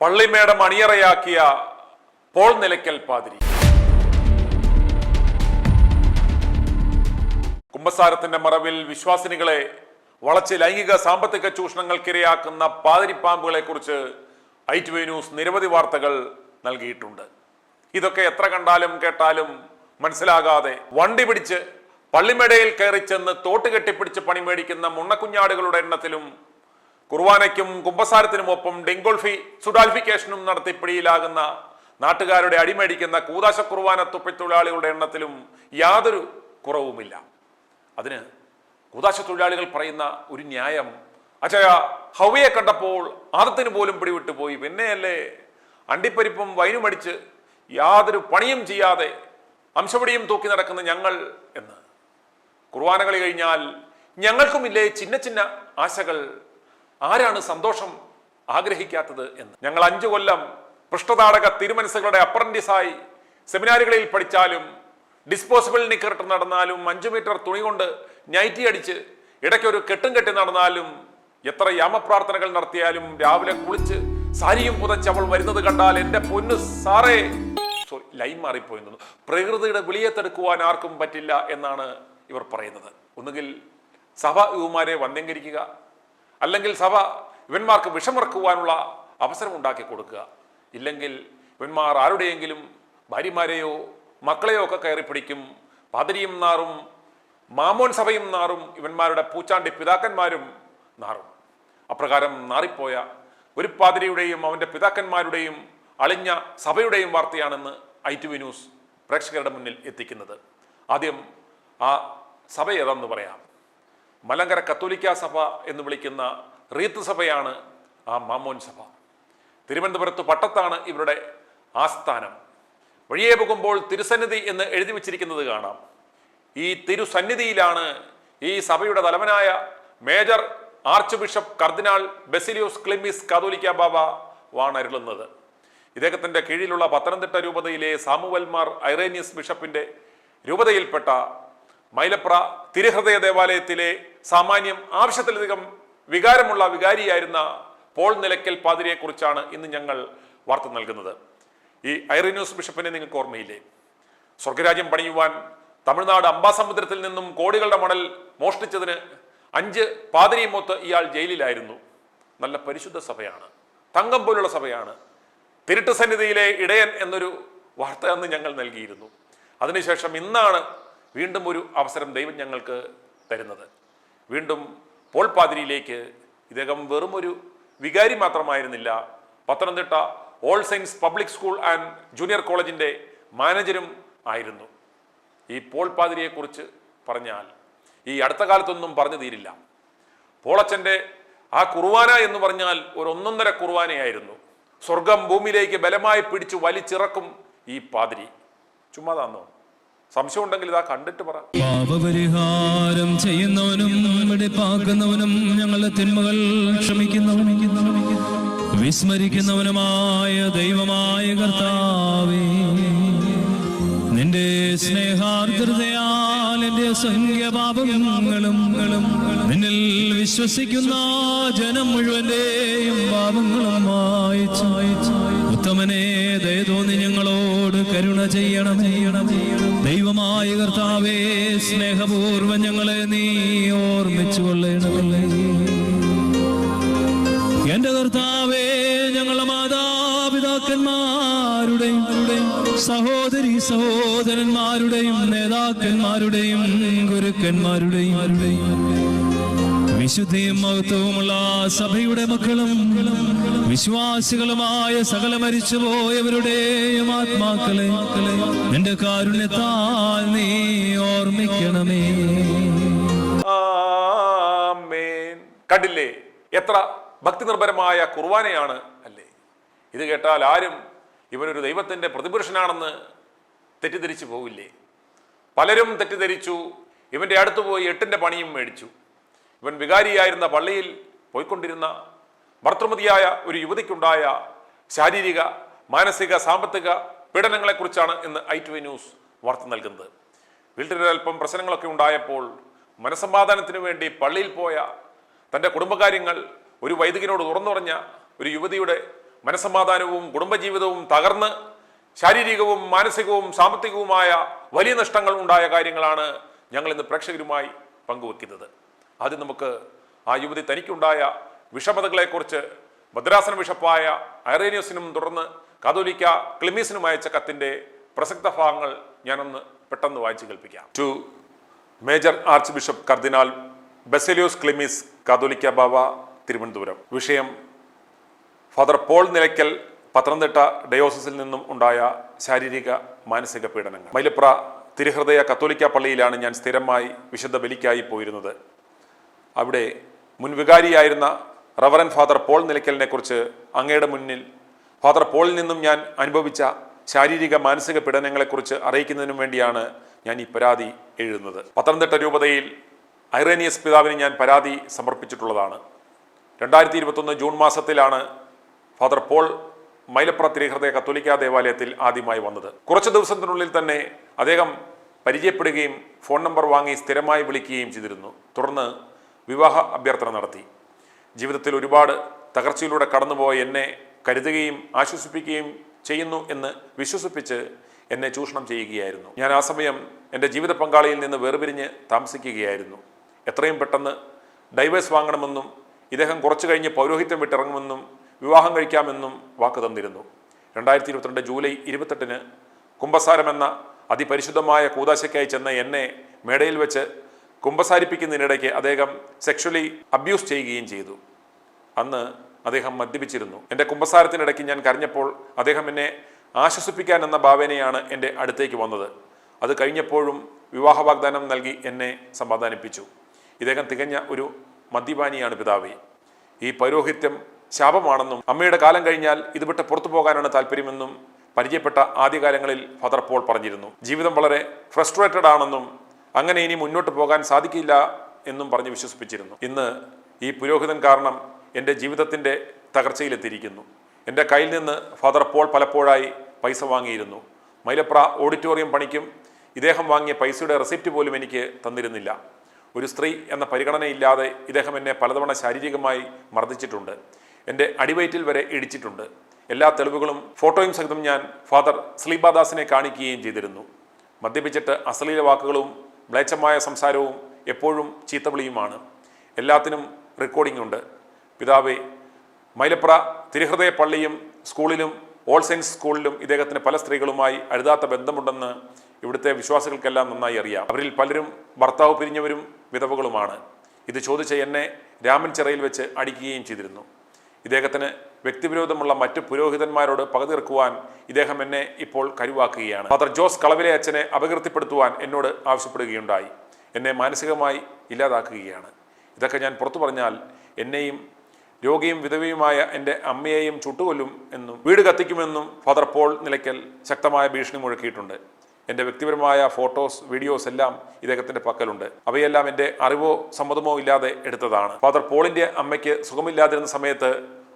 പള്ളിമേടം അണിയറയാക്കിയ Paul Nilakkal പാതിരി. കുമ്പസാരത്തിന്റെ മറവിൽ വിശ്വാസിനികളെ വളച്ച് ലൈംഗിക സാമ്പത്തിക ചൂഷണങ്ങൾക്കിരയാക്കുന്ന പാതിരിപ്പാമ്പുകളെ കുറിച്ച് ITV ന്യൂസ് നിരവധി വാർത്തകൾ നൽകിയിട്ടുണ്ട്. ഇതൊക്കെ എത്ര കണ്ടാലും കേട്ടാലും മനസ്സിലാകാതെ വണ്ടി പിടിച്ച് പള്ളിമേടയിൽ കയറി ചെന്ന് തോട്ട് കെട്ടിപ്പിടിച്ച് പണിമേടിക്കുന്ന മുണ്ണക്കുഞ്ഞാടുകളുടെ എണ്ണത്തിലും കുർബാനയ്ക്കും കുമ്പസാരത്തിനുമൊപ്പം ഡിങ്കോൾഫി സുഡാൽഫിക്കേഷനും നടത്തി പിടിയിലാകുന്ന നാട്ടുകാരുടെ അടിമേടിക്കുന്ന കൂതാശ കുർബാന തൊഴിലാളികളുടെ എണ്ണത്തിലും യാതൊരു കുറവുമില്ല. അതിന് കൂതാശ തൊഴിലാളികൾ പറയുന്ന ഒരു ന്യായം, അച്ഛാ ഹവ്വയെ കണ്ടപ്പോൾ ആദത്തിന് പോലും പിടിവിട്ടു പോയി, പിന്നെയല്ലേ അണ്ടിപ്പരിപ്പും വൈനും അടിച്ച് യാതൊരു പണിയും ചെയ്യാതെ അംശപടിയും തൂക്കി നടക്കുന്ന ഞങ്ങൾ എന്ന്. കുർബാനകളി കഴിഞ്ഞാൽ ഞങ്ങൾക്കുമില്ലേ ചിന്ന ചിന്ന ആശകൾ, ആരാണ് സന്തോഷം ആഗ്രഹിക്കാത്തത് എന്ന്. ഞങ്ങൾ 5 കൊല്ലം പൃഷ്ഠതാടക തിരുമനസ്സുകളുടെ അപ്രന്റീസായി സെമിനാറുകളിൽ പഠിച്ചാലും ഡിസ്പോസിബിൾ നിക്കറിട്ട് നടന്നാലും 5 മീറ്റർ തുണി കൊണ്ട് നൈറ്റി അടിച്ച് ഇടയ്ക്കൊരു കെട്ടും കെട്ടി നടന്നാലും എത്ര യാമപ്രാർത്ഥനകൾ നടത്തിയാലും രാവിലെ കുളിച്ച് സാരിയും പുതച്ച് അവൾ വരുന്നത് കണ്ടാൽ എൻ്റെ പൊന്നു സാറേ, ലൈൻ മാറിപ്പോയി, പ്രകൃതിയുടെ വിളിയെത്തെടുക്കുവാൻ ആർക്കും പറ്റില്ല എന്നാണ് ഇവർ പറയുന്നത്. ഒന്നുകിൽ സഭ ഇവന്മാരെ വന്ധ്യംകരിക്കുക, അല്ലെങ്കിൽ സഭ ഇവന്മാർക്ക് വിഷമിറക്കുവാനുള്ള അവസരം ഉണ്ടാക്കി കൊടുക്കുക, ഇല്ലെങ്കിൽ ഇവന്മാർ ആരുടെയെങ്കിലും ഭാര്യമാരെയോ മക്കളെയോ ഒക്കെ കയറി പിടിക്കും. പാതിരിയും നാറും, മാമോൻ സഭയും നാറും, ഇവന്മാരുടെ പൂച്ചാണ്ടി പിതാക്കന്മാരും നാറും. അപ്രകാരം നാറിപ്പോയ ഒരു പാതിരിയുടെയും അവൻ്റെ പിതാക്കന്മാരുടെയും അളിഞ്ഞ സഭയുടെയും വാർത്തയാണെന്ന് ITV ന്യൂസ് പ്രേക്ഷകരുടെ മുന്നിൽ എത്തിക്കുന്നത്. ആദ്യം ആ സഭ ഏതെന്ന് പറയാം. മലങ്കര കത്തോലിക്ക സഭ എന്ന് വിളിക്കുന്ന റീത്ത് സഭയാണ് ആ മാമോൻ സഭ. തിരുവനന്തപുരത്ത് പട്ടത്താണ് ഇവരുടെ ആസ്ഥാനം. വഴിയെ പോകുമ്പോൾ തിരുസന്നിധി എന്ന് എഴുതി വച്ചിരിക്കുന്നത് കാണാം. ഈ തിരുസന്നിധിയിലാണ് ഈ സഭയുടെ തലവനായ മേജർ ആർച്ച് ബിഷപ്പ് കർദിനാൾ ബെസിലിയോസ് ക്ലിമ്മിസ് കാതോലിക്ക ബാബ വാണരുളുന്നത്. ഇദ്ദേഹത്തിൻ്റെ കീഴിലുള്ള പത്തനംതിട്ട രൂപതയിലെ സാമുവൽമാർ ഐറേനിയസ് ബിഷപ്പിന്റെ രൂപതയിൽപ്പെട്ട മൈലപ്ര തിരുഹൃദയ ദേവാലയത്തിലെ സാമാന്യം ആവശ്യത്തിലധികം വികാരമുള്ള വികാരിയായിരുന്ന പോൾ നിലയ്ക്കൽ പാതിരിയെക്കുറിച്ചാണ് ഇന്ന് ഞങ്ങൾ വാർത്ത നൽകുന്നത്. ഈ ഐറേനിയസ് ബിഷപ്പിനെ നിങ്ങൾക്ക് ഓർമ്മയില്ലേ? സ്വർഗരാജ്യം പണിയുവാൻ തമിഴ്നാട് അംബാസമുദ്രത്തിൽ നിന്നും കോടികളുടെ മണൽ മോഷ്ടിച്ചതിന് 5 പാതിരിയുമൊത്ത് ഇയാൾ ജയിലിലായിരുന്നു. നല്ല പരിശുദ്ധ സഭയാണ്, തങ്കം പോലുള്ള സഭയാണ്. തിരുട്ട് സന്നിധിയിലെ ഇടയൻ എന്നൊരു വാർത്ത അന്ന് ഞങ്ങൾ നൽകിയിരുന്നു. അതിനുശേഷം ഇന്നാണ് വീണ്ടും ഒരു അവസരം ദൈവം ഞങ്ങൾക്ക് തരുന്നത്. വീണ്ടും പോൾ പാതിരിയിലേക്ക്. ഇദ്ദേഹം വെറും ഒരു വികാരി മാത്രമായിരുന്നില്ല, Pathanamthitta all saints public school and junior കോളേജിൻ്റെ മാനേജരും ആയിരുന്നു. ഈ പോൾ പാതിരിയെക്കുറിച്ച് പറഞ്ഞാൽ ഈ അടുത്ത കാലത്തൊന്നും പറഞ്ഞു തീരില്ല. പോളച്ചൻ്റെ ആ കുർബാന എന്ന് പറഞ്ഞാൽ ഒരു 1.5 കുർബാനയായിരുന്നു. സ്വർഗം ഭൂമിയിലേക്ക് ബലമായി പിടിച്ചു വലിച്ചിറക്കും ഈ പാതിരി. ചുമ്മാതാന്നോ? സംശയം ഉണ്ടെങ്കിൽ ഇതാ കണ്ടിട്ട് പറ. പാപപരിഹാരം ചെയ്യുന്നവനും വെടിപ്പാക്കുന്നവനും ഞങ്ങളുടെ തിന്മകൾ ക്ഷമിക്കുന്നവനും വിസ്മരിക്കുന്നവനുമായ ദൈവമായ കർത്താവേ, നിന്റെ സ്നേഹാർദ്രതയാൽ എന്റെ അസംഖ്യ പാപങ്ങളും നിന്നിൽ വിശ്വസിക്കുന്ന ജനം മുഴുവന്റെയും പാപങ്ങളുമായി ഉത്തമനെ ദയ തോന്നി ഞങ്ങളോട് കരുണ ചെയ്യണം. ദൈവമായ കർത്താവേ, സ്നേഹപൂർവ്വം ഞങ്ങളെ നീ ഓർമ്മിച്ചു കൊള്ളണമല്ലേ. എന്റെ കർത്താവേ, ഞങ്ങളുടെ മാതാപിതാക്കന്മാരുടെയും സഹോദരി സഹോദരന്മാരുടെയും നേതാക്കന്മാരുടെയും ഗുരുക്കന്മാരുടെയും വിശുദ്ധിയും മഹത്വവുമുള്ള സഭയുടെ മക്കളും വിശ്വാസികളുമായ സകല മരിച്ചുപോയവരുടെയും ആത്മാക്കളെ നിന്റെ കാരുണ്യത്താൽ നീ ഓർമ്മിക്കണമേ. ആമേൻ. കണ്ടില്ലേ എത്ര ഭക്തി നിർഭരമായ കുർബാനയാണ് അല്ലേ? ഇത് കേട്ടാൽ ആരും ഇവനൊരു ദൈവത്തിൻ്റെ പ്രതിപുരുഷനാണെന്ന് തെറ്റിദ്ധരിച്ചു പോവില്ലേ? പലരും തെറ്റിദ്ധരിച്ചു. ഇവൻ്റെ അടുത്ത് പോയി 8ന്റെ പണിയും മേടിച്ചു. ഇവൻ വികാരിയായിരുന്ന പള്ളിയിൽ പോയിക്കൊണ്ടിരുന്ന ഭർത്തൃമതിയായ ഒരു യുവതിക്കുണ്ടായ ശാരീരിക മാനസിക സാമ്പത്തിക പീഡനങ്ങളെക്കുറിച്ചാണ് ഇന്ന് ITV ന്യൂസ് വാർത്ത നൽകുന്നത്. വീട്ടിലൊരൽപ്പം പ്രശ്നങ്ങളൊക്കെ ഉണ്ടായപ്പോൾ മനസ്സമാധാനത്തിനു വേണ്ടി പള്ളിയിൽ പോയ തൻ്റെ കുടുംബകാര്യങ്ങൾ ഒരു വൈദികനോട് തുറന്നു പറഞ്ഞ ഒരു യുവതിയുടെ മനസ്സമാധാനവും കുടുംബജീവിതവും തകർന്ന് ശാരീരികവും മാനസികവും സാമ്പത്തികവുമായ വലിയ നഷ്ടങ്ങൾ ഉണ്ടായ കാര്യങ്ങളാണ് ഞങ്ങൾ ഇന്ന് പ്രേക്ഷകരുമായി പങ്കുവെക്കുന്നത്. ആദ്യം നമുക്ക് ആ യുവതി തനിക്കുണ്ടായ വിഷമതകളെക്കുറിച്ച് ഭദ്രാസന ബിഷപ്പായ ഐറേനിയസിനും തുടർന്ന് കാതോലിക്ക ക്ലിമീസിനും അയച്ച കത്തിന്റെ പ്രസക്ത ഭാഗങ്ങൾ ഞാനൊന്ന് പെട്ടെന്ന് വായിച്ചു കേൾപ്പിക്കാം. ടു മേജർ ആർച്ച് ബിഷപ്പ് കർദിനാൾ ബസേലിയോസ് ക്ലിമീസ് കാതോലിക്ക ബാവ, തിരുവനന്തപുരം. വിഷയം ഫാദർ പോൾ നിലയ്ക്കൽ, പത്തനംതിട്ട ഡയോസിസിൽ നിന്നും ഉണ്ടായ ശാരീരിക മാനസിക പീഡനങ്ങൾ. മൈലപ്ര തിരുഹൃദയ കത്തോലിക്ക പള്ളിയിലാണ് ഞാൻ സ്ഥിരമായി വിശുദ്ധ ബലിക്കായി പോയിരുന്നത്. അവിടെ മുൻവികാരിയായിരുന്ന റവറൻ ഫാദർ പോൾ നിലയ്ക്കലിനെ കുറിച്ച് അങ്ങയുടെ മുന്നിൽ ഫാദർ പോളിൽ നിന്നും ഞാൻ അനുഭവിച്ച ശാരീരിക മാനസിക പീഡനങ്ങളെക്കുറിച്ച് അറിയിക്കുന്നതിനും വേണ്ടിയാണ് ഞാൻ ഈ പരാതി എഴുതുന്നത്. പത്തനംതിട്ട രൂപതയിൽ ഐറേനിയസ് പിതാവിന് ഞാൻ പരാതി സമർപ്പിച്ചിട്ടുള്ളതാണ്. 2021 ജൂൺ മാസത്തിലാണ് ഫാദർ പോൾ മൈലപ്ര തിരുഹൃദയ കത്തോലിക്ക ദേവാലയത്തിൽ ആദ്യമായി വന്നത്. കുറച്ച് ദിവസത്തിനുള്ളിൽ തന്നെ അദ്ദേഹം പരിചയപ്പെടുകയും ഫോൺ നമ്പർ വാങ്ങി സ്ഥിരമായി വിളിക്കുകയും ചെയ്തിരുന്നു. തുടർന്ന് വിവാഹ അഭ്യർത്ഥന നടത്തി. ജീവിതത്തിൽ ഒരുപാട് തകർച്ചയിലൂടെ കടന്നുപോയ എന്നെ കരുതുകയും ആശ്വസിപ്പിക്കുകയും ചെയ്യുന്നു എന്ന് വിശ്വസിപ്പിച്ച് എന്നെ ചൂഷണം ചെയ്യുകയായിരുന്നു. ഞാൻ ആ സമയം എൻ്റെ ജീവിത പങ്കാളിയിൽ നിന്ന് വേർപിരിഞ്ഞ് താമസിക്കുകയായിരുന്നു. എത്രയും പെട്ടെന്ന് ഡൈവേഴ്സ് വാങ്ങണമെന്നും ഇദ്ദേഹം കുറച്ചു കഴിഞ്ഞ് പൗരോഹിത്യം വിട്ടിറങ്ങുമെന്നും വിവാഹം കഴിക്കാമെന്നും വാക്ക് തന്നിരുന്നു. 2022 ജൂലൈ 28 കുംഭസാരം എന്ന അതിപരിശുദ്ധമായ കൂദാശയ്ക്കായി ചെന്ന എന്നെ മേടയിൽ വെച്ച് കുംഭസാരിപ്പിക്കുന്നതിനിടയ്ക്ക് അദ്ദേഹം സെക്ഷലി അബ്യൂസ് ചെയ്യുകയും ചെയ്തു. അന്ന് അദ്ദേഹം മദ്യപിച്ചിരുന്നു. എൻ്റെ കുംഭസാരത്തിനിടയ്ക്ക് ഞാൻ കരഞ്ഞപ്പോൾ അദ്ദേഹം എന്നെ ആശ്വസിപ്പിക്കാൻ എന്ന ഭാവനയാണ് എൻ്റെ അടുത്തേക്ക് വന്നത്. അത് കഴിഞ്ഞപ്പോഴും വിവാഹ വാഗ്ദാനം നൽകി എന്നെ സമാധാനിപ്പിച്ചു. ഇദ്ദേഹം തികഞ്ഞ ഒരു മദ്യപാനിയാണ് പിതാവേ. ഈ പൗരോഹിത്യം ശാപമാണെന്നും അമ്മയുടെ കാലം കഴിഞ്ഞാൽ ഇത് വിട്ട് പുറത്തു പോകാനാണ് താല്പര്യമെന്നും പരിചയപ്പെട്ട ആദ്യകാലങ്ങളിൽ ഫാദർ പോൾ പറഞ്ഞിരുന്നു. ജീവിതം വളരെ ഫ്രസ്ട്രേറ്റഡ് ആണെന്നും അങ്ങനെ ഇനി മുന്നോട്ട് പോകാൻ സാധിക്കില്ല എന്നും പറഞ്ഞ് വിശ്വസിപ്പിച്ചിരുന്നു. ഇന്ന് ഈ പുരോഹിതൻ കാരണം എൻ്റെ ജീവിതത്തിൻ്റെ തകർച്ചയിലെത്തിയിരിക്കുന്നു. എൻ്റെ കയ്യിൽ നിന്ന് ഫാദർ പോൾ പലപ്പോഴായി പൈസ വാങ്ങിയിരുന്നു. മൈലപ്ര ഓഡിറ്റോറിയം പണിക്കും ഇദ്ദേഹം വാങ്ങിയ പൈസയുടെ റെസിപ്റ്റ് പോലും എനിക്ക് തന്നിരുന്നില്ല. ഒരു സ്ത്രീ എന്ന പരിഗണനയില്ലാതെ ഇദ്ദേഹം എന്നെ പലതവണ ശാരീരികമായി മർദ്ദിച്ചിട്ടുണ്ട്. എൻ്റെ അടിവയറ്റിൽ വരെ ഇടിച്ചിട്ടുണ്ട്. എല്ലാ തെളിവുകളും ഫോട്ടോയും സഹിതം ഞാൻ ഫാദർ സ്ലീബാദാസിനെ കാണിക്കുകയും ചെയ്തിരുന്നു. മദ്യപിച്ചിട്ട് അശ്ലീല വാക്കുകളും മ്ലേച്ഛമായ സംസാരവും എപ്പോഴും ചീത്തവിളിയുമാണ്. എല്ലാത്തിനും റെക്കോർഡിംഗ് ഉണ്ട്. പിതാവേ, മൈലപ്ര തിരുഹൃദയ പള്ളിയും സ്കൂളിലും ഓൾ സയൻസ് സ്കൂളിലും ഇദ്ദേഹത്തിന് പല സ്ത്രീകളുമായി അഴുതാത്ത ബന്ധമുണ്ടെന്ന് ഇവിടുത്തെ വിശ്വാസികൾക്കെല്ലാം നന്നായി അറിയാം. അവരിൽ പലരും ഭർത്താവ് പിരിഞ്ഞവരും വിധവകളുമാണ്. ഇത് ചോദിച്ച എന്നെ രാമൻ ചിറയിൽ വെച്ച് അടിക്കുകയും ചെയ്തിരുന്നു. ഇദ്ദേഹത്തിന് വ്യക്തിവിരോധമുള്ള മറ്റു പുരോഹിതന്മാരോട് പക തീർക്കുവാൻ ഇദ്ദേഹം എന്നെ ഇപ്പോൾ കരുവാക്കുകയാണ്. ഫാദർ ജോസ് കളവിലെ അച്ഛനെ അപകീർത്തിപ്പെടുത്തുവാൻ എന്നോട് ആവശ്യപ്പെടുകയുണ്ടായി. എന്നെ മാനസികമായി ഇല്ലാതാക്കുകയാണ്. ഇതൊക്കെ ഞാൻ പുറത്തു പറഞ്ഞാൽ എന്നെയും രോഗിയും വിധവയുമായ എൻ്റെ അമ്മയെയും ചുട്ടുകൊല്ലും എന്നും വീട് കത്തിക്കുമെന്നും ഫാദർ പോൾ നിലയ്ക്കൽ ശക്തമായ ഭീഷണി മുഴക്കിയിട്ടുണ്ട്. എൻ്റെ വ്യക്തിപരമായ ഫോട്ടോസ്, വീഡിയോസ് എല്ലാം ഇദ്ദേഹത്തിൻ്റെ പക്കലുണ്ട്. അവയെല്ലാം എൻ്റെ അറിവോ സമ്മതമോ ഇല്ലാതെ എടുത്തതാണ്. ഫാദർ പോളിൻ്റെ അമ്മയ്ക്ക് സുഖമില്ലാതിരുന്ന സമയത്ത്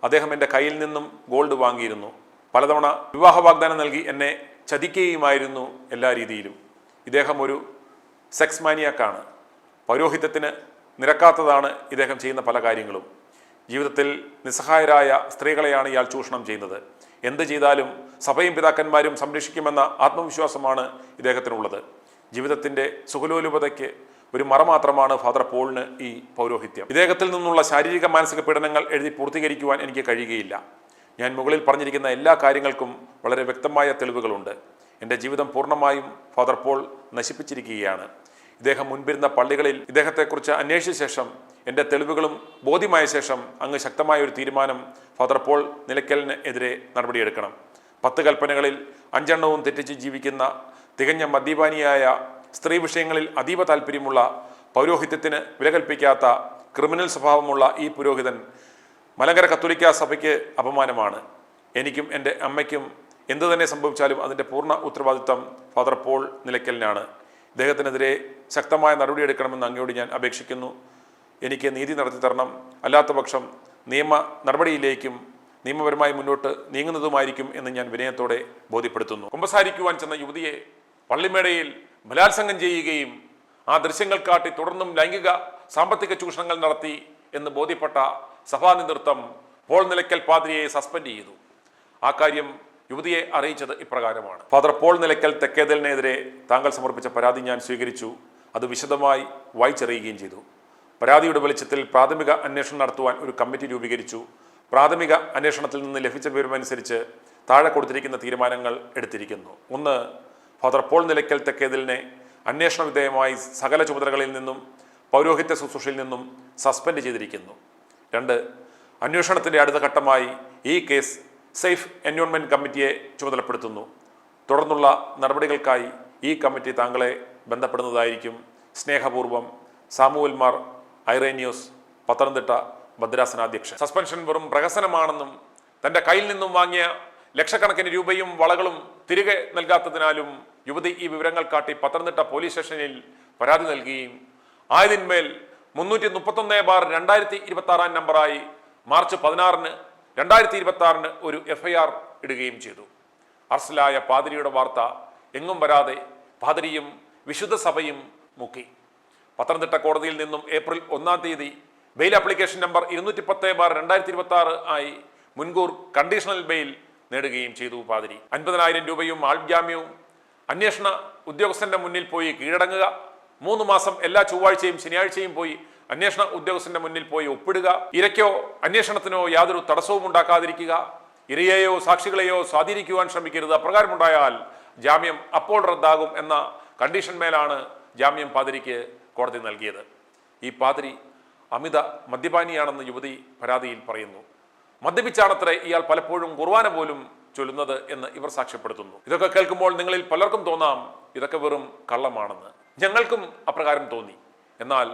അദ്ദേഹം എൻ്റെ കയ്യിൽ നിന്നും ഗോൾഡ് വാങ്ങിയിരുന്നു. പലതവണ വിവാഹ വാഗ്ദാനം നൽകി എന്നെ ചതിക്കുകയുമായിരുന്നു എല്ലാ രീതിയിലും. ഇദ്ദേഹം ഒരു സെക്സ് മാനിയാക്കാണ്. പൗരോഹിത്യത്തിന് നിരക്കാത്തതാണ് ഇദ്ദേഹം ചെയ്യുന്ന പല കാര്യങ്ങളും. ജീവിതത്തിൽ നിസ്സഹായരായ സ്ത്രീകളെയാണ് ഇയാൾ ചൂഷണം ചെയ്യുന്നത്. എന്ത് ചെയ്താലും സഭയും പിതാക്കന്മാരും സംരക്ഷിക്കുമെന്ന ആത്മവിശ്വാസമാണ് ഇദ്ദേഹത്തിനുള്ളത്. ജീവിതത്തിൻ്റെ സുഖലോലുപതയ്ക്ക് ഒരു മറ മാത്രമാണ് ഫാദർ പോളിന് ഈ പൗരോഹിത്യം. ഇദ്ദേഹത്തിൽ നിന്നുള്ള ശാരീരിക മാനസിക പീഡനങ്ങൾ എഴുതി പൂർത്തീകരിക്കുവാൻ എനിക്ക് കഴിയുകയില്ല. ഞാൻ മുകളിൽ പറഞ്ഞിരിക്കുന്ന എല്ലാ കാര്യങ്ങൾക്കും വളരെ വ്യക്തമായ തെളിവുകളുണ്ട്. എൻ്റെ ജീവിതം പൂർണ്ണമായും ഫാദർ പോൾ നശിപ്പിച്ചിരിക്കുകയാണ്. ഇദ്ദേഹം മുൻപിരുന്ന പള്ളികളിൽ ഇദ്ദേഹത്തെക്കുറിച്ച് അന്വേഷിച്ച ശേഷം എൻ്റെ തെളിവുകളും ബോധ്യമായ ശേഷം അങ്ങ് ശക്തമായ ഒരു തീരുമാനം ഫാദർ പോൾ നിലയ്ക്കലിന് എതിരെ നടപടിയെടുക്കണം. 10 കൽപ്പനകളിൽ 5 എണ്ണവും തെറ്റിച്ച് ജീവിക്കുന്ന തികഞ്ഞ മദ്യപാനിയായ, സ്ത്രീ വിഷയങ്ങളിൽ അതീവ താല്പര്യമുള്ള, പൗരോഹിത്യത്തിന് വില കൽപ്പിക്കാത്ത ക്രിമിനൽ സ്വഭാവമുള്ള ഈ പുരോഹിതൻ മലങ്കര കത്തോലിക്ക സഭയ്ക്ക് അപമാനമാണ്. എനിക്കും എൻ്റെ അമ്മയ്ക്കും എന്തു തന്നെ സംഭവിച്ചാലും അതിൻ്റെ പൂർണ്ണ ഉത്തരവാദിത്തം ഫാദർ പോൾ നിലയ്ക്കലിനാണ്. ഇദ്ദേഹത്തിനെതിരെ ശക്തമായ നടപടിയെടുക്കണമെന്ന് അങ്ങയോട് ഞാൻ അപേക്ഷിക്കുന്നു. എനിക്ക് നീതി നടത്തി തരണം. അല്ലാത്ത പക്ഷം നിയമ നടപടിയിലേക്കും നിയമപരമായി മുന്നോട്ട് നീങ്ങുന്നതുമായിരിക്കും എന്ന് ഞാൻ വിനയത്തോടെ ബോധ്യപ്പെടുത്തുന്നു. കുമ്പസാരിക്കുവാൻ ചെന്ന യുവതിയെ പള്ളിമേടയിൽ ബലാത്സംഗം ചെയ്യുകയും ആ ദൃശ്യങ്ങൾ കാട്ടി തുടർന്നും ലൈംഗിക സാമ്പത്തിക ചൂഷണങ്ങൾ നടത്തി എന്ന് ബോധ്യപ്പെട്ട സഭാ നേതൃത്വം പോൾ നിലയ്ക്കൽ പാദ്രിയെ സസ്പെൻഡ് ചെയ്തു. ആ കാര്യം യുവതിയെ അറിയിച്ചത് ഇപ്രകാരമാണ്: ഫാദർ പോൾ നിലയ്ക്കൽ തെക്കേതലിനെതിരെ താങ്കൾ സമർപ്പിച്ച പരാതി ഞാൻ സ്വീകരിച്ചു. അത് വിശദമായി വായിച്ചറിയുകയും ചെയ്തു. പരാതിയുടെ വെളിച്ചത്തിൽ പ്രാഥമിക അന്വേഷണം നടത്തുവാൻ ഒരു കമ്മിറ്റി രൂപീകരിച്ചു. പ്രാഥമിക അന്വേഷണത്തിൽ നിന്ന് ലഭിച്ച വിവരമനുസരിച്ച് താഴെ കൊടുത്തിരിക്കുന്ന തീരുമാനങ്ങൾ എടുത്തിരിക്കുന്നു. 1. ഫാദർ പോൾ നിലയ്ക്കൽ തെക്കേതലിനെ അന്വേഷണ വിധേയമായി സകല ചുമതലകളിൽ നിന്നും പൗരോഹിത്യ ശുശ്രൂഷയിൽ നിന്നും സസ്പെൻഡ് ചെയ്തിരിക്കുന്നു. 2. അന്വേഷണത്തിൻ്റെ അടുത്ത ഘട്ടമായി ഈ കേസ് സേഫ് എൻവയോൺമെൻറ്റ് കമ്മിറ്റിയെ ചുമതലപ്പെടുത്തുന്നു. തുടർന്നുള്ള നടപടികൾക്കായി ഈ കമ്മിറ്റി താങ്കളെ ബന്ധപ്പെടുന്നതായിരിക്കും. സ്നേഹപൂർവ്വം സാമുവൽ മാർ ഐറേനിയോസ്, പത്തനംതിട്ട ഭദ്രാസനാധ്യക്ഷൻ. സസ്പെൻഷൻ വെറും പ്രഹസനമാണെന്നും തൻ്റെ കയ്യിൽ നിന്നും വാങ്ങിയ ലക്ഷക്കണക്കിന് രൂപയും വളകളും തിരികെ നൽകാത്തതിനാലും യുവതി ഈ വിവരങ്ങൾ കാട്ടി പത്തനംതിട്ട പോലീസ് സ്റ്റേഷനിൽ പരാതി നൽകുകയും ആയതിന്മേൽ 331/2026 നമ്പറായി മാർച്ച് 16, 2026 ഒരു FIR ഇടുകയും ചെയ്തു. അറസ്റ്റിലായ പാതിരിയുടെ വാർത്ത എങ്ങും വരാതെ പാതിരിയും വിശുദ്ധ സഭയും മുക്കി. പത്തനംതിട്ട കോടതിയിൽ നിന്നും ഏപ്രിൽ 1 ബെയിൽ ആപ്ലിക്കേഷൻ നമ്പർ 210/2026 ആയി മുൻകൂർ കണ്ടീഷണൽ ബെയിൽ നേടുകയും ചെയ്തു. പാതിരി 50,000 രൂപയും ആൾജാമ്യവും അന്വേഷണ ഉദ്യോഗസ്ഥന്റെ മുന്നിൽ പോയി കീഴടങ്ങുക, 3 മാസം എല്ലാ ചൊവ്വാഴ്ചയും ശനിയാഴ്ചയും പോയി അന്വേഷണ ഉദ്യോഗസ്ഥന്റെ മുന്നിൽ പോയി ഒപ്പിടുക, ഇരയ്ക്കോ അന്വേഷണത്തിനോ യാതൊരു തടസ്സവും ഉണ്ടാക്കാതിരിക്കുക, ഇരയെയോ സാക്ഷികളെയോ സ്വാധീനിക്കുവാൻ ശ്രമിക്കരുത്, അപ്രകാരമുണ്ടായാൽ ജാമ്യം അപ്പോൾ റദ്ദാകും എന്ന കണ്ടീഷൻ മേലാണ് ജാമ്യം പാതിരിക്ക് കോടതി നൽകിയത്. ഈ പാതിരി അമിത മദ്യപാനിയാണെന്ന് യുവതി പരാതിയിൽ പറയുന്നു. മദ്യപിച്ചാണത്രേ ഇയാൾ പലപ്പോഴും കുർബാന പോലും ചൊല്ലുന്നത് എന്ന് ഇവർ സാക്ഷ്യപ്പെടുത്തുന്നു. ഇതൊക്കെ കേൾക്കുമ്പോൾ നിങ്ങളിൽ പലർക്കും തോന്നാം ഇതൊക്കെ വെറും കള്ളമാണെന്ന്. ഞങ്ങൾക്കും അപ്രകാരം തോന്നി. എന്നാൽ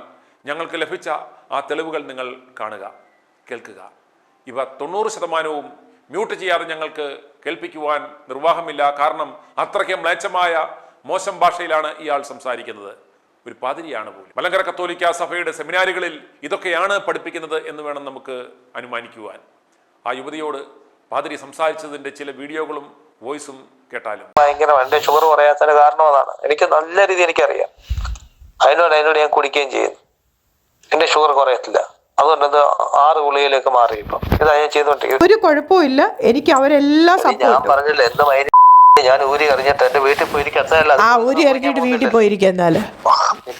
ഞങ്ങൾക്ക് ലഭിച്ച ആ തെളിവുകൾ നിങ്ങൾ കാണുക, കേൾക്കുക. ഇവ 90% മ്യൂട്ട് ചെയ്യാതെ ഞങ്ങൾക്ക് കേൾപ്പിക്കുവാൻ നിർവാഹമില്ല. കാരണം അത്രയ്ക്ക് മ്ലേച്ഛമായ മോശം ഭാഷയിലാണ് ഇയാൾ സംസാരിക്കുന്നത്. ഒരു പാതിരിയാണ് പോലും. മലങ്കര കത്തോലിക്ക സഭയുടെ സെമിനാറുകളിൽ ഇതൊക്കെയാണ് പഠിപ്പിക്കുന്നത് എന്ന് വേണം നമുക്ക് അനുമാനിക്കുവാൻ. ആ യുവതിയോട് പാതിരി സംസാരിച്ചതിന്റെ ചില വീഡിയോകളും വോയിസും കേട്ടാലും. ഭയങ്കര എന്റെ ഷുഗർ കുറയാത്തതിന് കാരണം അതാണ്. എനിക്ക് നല്ല രീതിയിൽ എനിക്കറിയാം. അതിനോട് ഞാൻ കുടിക്കുകയും ചെയ്യുന്നു. എന്റെ ഷുഗർ കുറയത്തില്ല. അതുകൊണ്ട് 6 ഗുളികയിലേക്ക് മാറി. ഇപ്പം ഇതാ ഞാൻ ചെയ്തോണ്ടിരിക്കുന്നത്. ഒരു കുഴപ്പമില്ല. എനിക്ക് അവരെല്ലാം ഞാൻ പറഞ്ഞില്ല എന്ത് ഞാൻ ഊരി എറിഞ്ഞിട്ട് എന്റെ വീട്ടിൽ പോയിരിക്കും. ആ ഊരി എറിഞ്ഞിട്ട് വീട്ടിൽ പോയിരിക്കും. എന്നാല്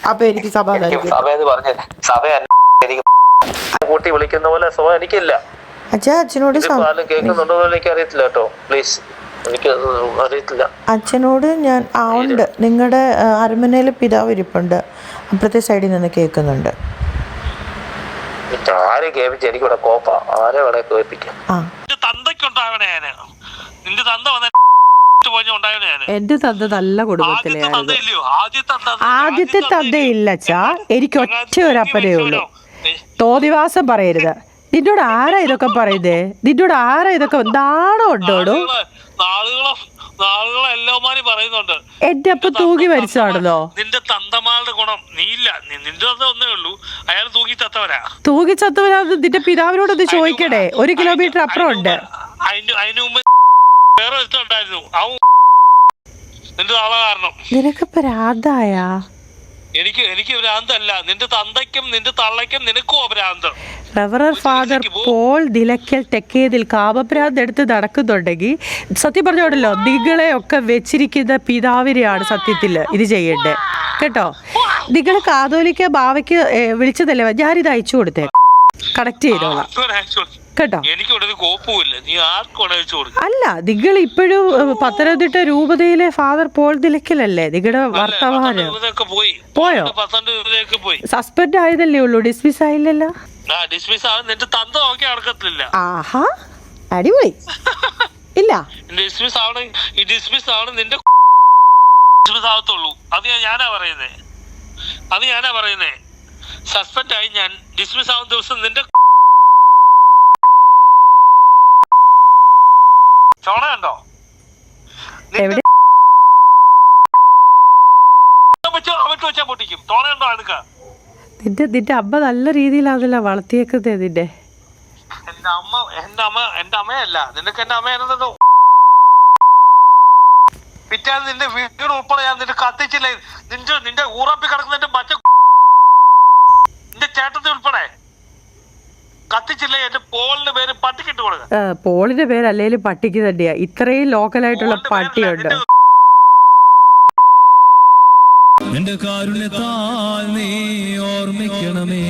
അപ്പൊ എനിക്ക് സമാധാനം. സഭയെന്ന് പറഞ്ഞ സഭ എനിക്ക് കൂട്ടി വിളിക്കുന്ന പോലെ സഭ എനിക്കില്ല. അച്ഛനോട് കേൾക്കുന്നുണ്ടോ എനിക്ക് അറിയത്തില്ല കേട്ടോ. പ്ലീസ്, എനിക്ക് അറിയത്തില്ല. അച്ഛനോട് ഞാൻ ഉണ്ട്. നിങ്ങളുടെ അരമനയിലെ പിതാവ് ഇരിപ്പുണ്ട്. അപ്പുറത്തെ സൈഡിൽ നിന്ന് കേൾക്കുന്നുണ്ട്. ആരെ കേൾപ്പിച്ച എനിക്കിവിടെ കോപ്പ. ആരെ വേണേ കേൾപ്പിക്കാം. എന്റെ തന്ത നല്ല കുടുംബത്തിലെയായിരുന്നു. ആദ്യത്തെ തന്തയില്ല അച്ഛാ. എനിക്ക് ഒറ്റ ഒരു അപ്പനേ ഉള്ളൂ. തോന്നിവാസം പറയരുത്. നിന്നോട് ആരാ ഇതൊക്കെ പറയുന്നേ? നിന്നോട് ആരാ ഇതൊക്കെ? നാണോ ഉണ്ടോടോ? പറയുന്നുണ്ട് എന്റെ അപ്പ തൂങ്ങി മരിച്ചാണല്ലോ. നിന്റെ തന്തമാളുടെ ഗുണം നീയില്ല. നിന്റെ ഒന്നേ ഉള്ളൂ. അയാൾ തൂങ്ങി ചത്തവരാ. നിന്റെ പിതാവിനോടൊന്ന് ചോദിക്കണേ. 1 കിലോമീറ്റർ അപ്പുറം ഉണ്ട്. അതിനു മുമ്പ് വേറെ ഒരുത്തുണ്ടായിരുന്നു. നിന്റെ ആളെ കാരണം നിനക്ക് ഭ്രാന്തായ? എനിക്ക് ഭ്രാന്തല്ല. നിന്റെ തന്തയ്ക്കും നിന്റെ തള്ളയ്ക്കും നിനക്കും ഭ്രാന്ത്. റവറർ ഫാദർ പോൾ നിലയ്ക്കൽ തെക്കേതിൽ കാമഭ്രാന്ത് എടുത്ത് നടക്കുന്നുണ്ടെങ്കിൽ സത്യം പറഞ്ഞോടല്ലോ, നിങ്ങളെ ഒക്കെ വെച്ചിരിക്കുന്ന പിതാവിനെയാണ് സത്യത്തില് ഇത് ചെയ്യണ്ടേ കേട്ടോ. നിങ്ങൾ കാതോലിക്ക ബാവയ്ക്ക് വിളിച്ചതല്ലേ? ഞാനിത് അയച്ചു കൊടുത്തേ. കണക്ട് ചെയ്തോളാം കേട്ടോ. അല്ല, നിങ്ങൾ ഇപ്പോഴും പത്തനംതിട്ട രൂപതയിലെ ഫാദർ പോൾ നിലയ്ക്കലല്ലേ നിങ്ങളുടെ വർത്തമാനം? പോയോ? സസ്പെൻഡ് ആയതല്ലേ ഉള്ളൂ, ഡിസ്മിസ് ആയില്ലല്ലോ. ആഹാ, അടിപൊളി. ഇല്ല, ഞാനാ പറയുന്നേ. സസ്പെൻഡ് ആയി ഞാൻ ഡിസ്മിസ് ആവുന്ന ദിവസം നിന്റെ ചോണ കണ്ടോ? വെച്ചാ പൊട്ടിക്കും. തോണ കണ്ടോ? അടുക്ക നിന്റെ അമ്മ നല്ല രീതിയിലാണല്ലോ വളർത്തിയേക്കുന്നേ. നിന്റെ എന്റെ അമ്മയല്ല. നിനക്ക് എന്റെ അമ്മയാണെന്നോ? പിറ്റാൻ നിന്റെ വീട് ഉൾപ്പെടെ ഞാൻ നിന്റെ കത്തിച്ചില്ലേ? നിന്റെ ഊറപ്പി കിടക്കുന്നതിന്റെ മറ്റേ നിന്റെ ചേട്ടത്തി ഉൾപ്പെടെ കത്തിച്ചില്ലേ? എന്റെ പോളിന്റെ പേര് പട്ടിക്കിട്ട് കൊടുക്ക. പോളിന്റെ പേര് അല്ലേലും പട്ടിക്ക് തന്നെയാ. ഇത്രയും ലോക്കലായിട്ടുള്ള പട്ടിയുണ്ട്. നിന്റെ കാരുണ്യത്താൽ നീ ഓർമ്മിക്കണമേ.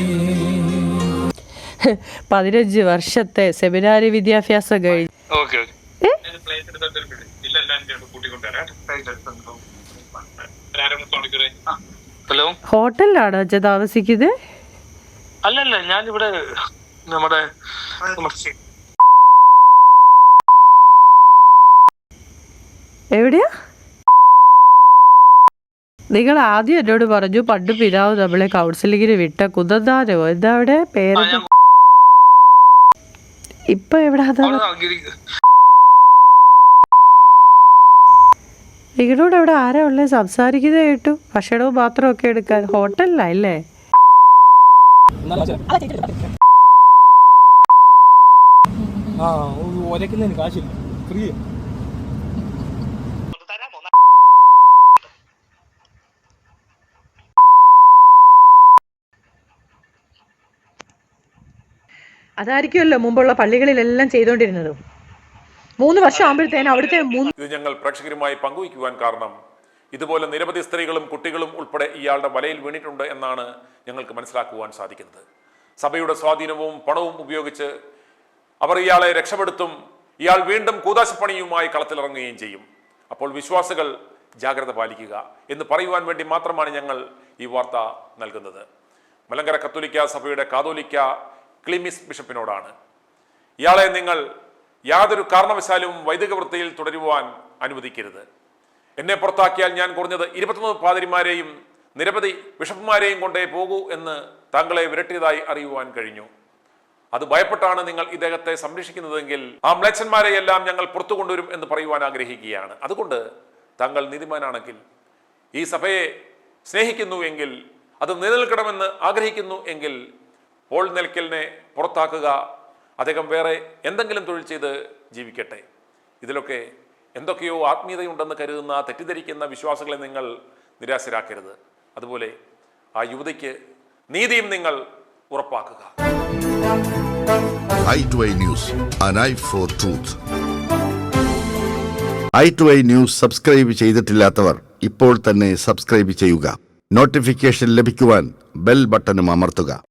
15 വർഷത്തെ സെമിനാരി വിദ്യാഭ്യാസം കഴിഞ്ഞു. ഹലോ, ഹോട്ടലിലാണോ അച്ഛൻ താമസിക്കുന്നത്? അല്ലല്ല, ഞാനിവിടെ നമ്മുടെ എവിടെയാ? നിങ്ങൾ ആദ്യം എന്നോട് പറഞ്ഞു പണ്ട് പിതാവ് നമ്മളെ കൗൺസിലിങ്ങിന് വിട്ട കുന്നന്താനോ എന്താ അവിടെ പേര്? ഇപ്പൊ എവിടാ? നിങ്ങളോട് അവിടെ ആരാ ഉള്ളേ? സംസാരിക്കുന്നത് കേട്ടു. ഭക്ഷണവും മാത്രമൊക്കെ എടുക്കാൻ ഹോട്ടലിലല്ലേ? കാശില്ല, ഫ്രീ. അതായിരിക്കുമല്ലോ മുമ്പുള്ള പള്ളികളിലെല്ലാം ചെയ്തുകൊണ്ടിരുന്നത്. 3 വർഷം ആകുമ്പോഴത്തേനും അവിടുത്തെ ഇത് ഞങ്ങൾ പ്രേക്ഷകരുമായി പങ്കുവയ്ക്കുവാൻ കാരണം ഇതുപോലെ നിരവധി സ്ത്രീകളും കുട്ടികളും ഉൾപ്പെടെ ഇയാളുടെ വലയിൽ വീണിട്ടുണ്ട് എന്നാണ് ഞങ്ങൾക്ക് മനസ്സിലാക്കുവാൻ സാധിക്കുന്നത്. സഭയുടെ സ്വാധീനവും പണവും ഉപയോഗിച്ച് അവർ ഇയാളെ രക്ഷപ്പെടുത്തും. ഇയാൾ വീണ്ടും കൂതാശപ്പണിയുമായി കളത്തിലിറങ്ങുകയും ചെയ്യും. അപ്പോൾ വിശ്വാസികൾ ജാഗ്രത പാലിക്കുക എന്ന് പറയുവാൻ വേണ്ടി മാത്രമാണ് ഞങ്ങൾ ഈ വാർത്ത നൽകുന്നത്. മലങ്കര കത്തോലിക്ക സഭയുടെ കാതോലിക്ക ക്ലീമിസ് ബിഷപ്പിനോടാണ്. ഇയാളെ നിങ്ങൾ യാതൊരു കാരണവശാലും വൈദിക വൃത്തിയിൽ തുടരുവാൻ അനുവദിക്കരുത്. എന്നെ പുറത്താക്കിയാൽ ഞാൻ കുറഞ്ഞത് 21 പാതിരിമാരെയും നിരവധി ബിഷപ്പുമാരെയും കൊണ്ടേ പോകൂ എന്ന് താങ്കളെ വിരട്ടിയതായി അറിയുവാൻ കഴിഞ്ഞു. അത് ഭയപ്പെട്ടാണ് നിങ്ങൾ ഇദ്ദേഹത്തെ സംരക്ഷിക്കുന്നതെങ്കിൽ ആ മ്ലേച്ഛന്മാരെയെല്ലാം ഞങ്ങൾ പുറത്തു കൊണ്ടുവരും എന്ന് പറയുവാൻ ആഗ്രഹിക്കുകയാണ്. അതുകൊണ്ട് താങ്കൾ നീതിമാനാണെങ്കിൽ, ഈ സഭയെ സ്നേഹിക്കുന്നു എങ്കിൽ, അത് നിലനിൽക്കണമെന്ന് ആഗ്രഹിക്കുന്നു എങ്കിൽ പോൾ നിലയ്ക്കലിനെ പുറത്താക്കുക. അദ്ദേഹം വേറെ എന്തെങ്കിലും തൊഴിൽ ചെയ്ത് ജീവിക്കട്ടെ. ഇതിലൊക്കെ എന്തൊക്കെയോ ആത്മീയതയുണ്ടെന്ന് കരുതുന്ന തെറ്റിദ്ധരിക്കുന്ന വിശ്വാസികളെ നിങ്ങൾ നിരാശരാക്കരുത്. അതുപോലെ ആ യുവതിക്ക് നീതിയും നിങ്ങൾ ഉറപ്പാക്കുക. i2i News, an eye for truth. i2i News subscribe ചെയ്തിട്ടില്ലാത്തവർ ഇപ്പോൾ തന്നെ സബ്സ്ക്രൈബ് ചെയ്യുക. നോട്ടിഫിക്കേഷൻ ലഭിക്കുവാൻ ബെൽ ബട്ടണും അമർത്തുക.